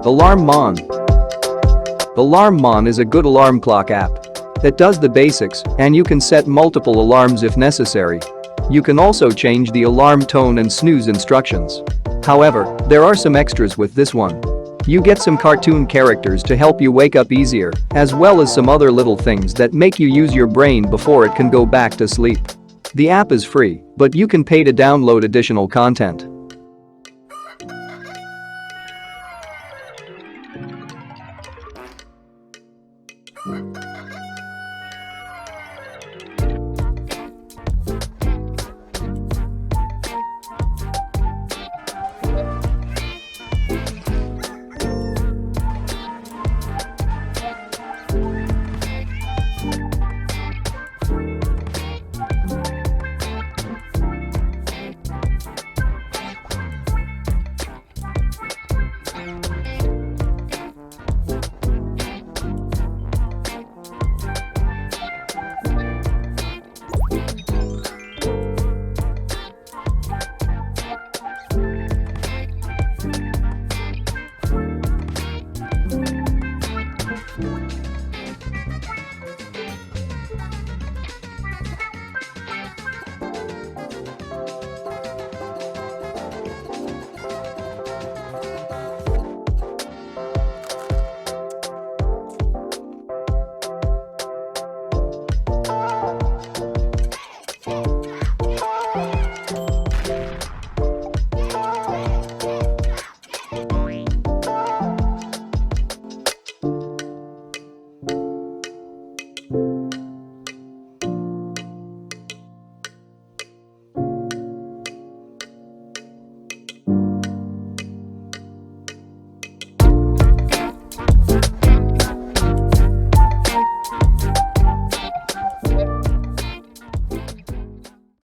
AlarmMon. AlarmMon is a good alarm clock app that does the basics, and you can set multiple alarms if necessary. You can also change the alarm tone and snooze instructions. However, there are some extras with this one. You get some cartoon characters to help you wake up easier, as well as some other little things that make you use your brain before it can go back to sleep. The app is free, but you can pay to download additional content.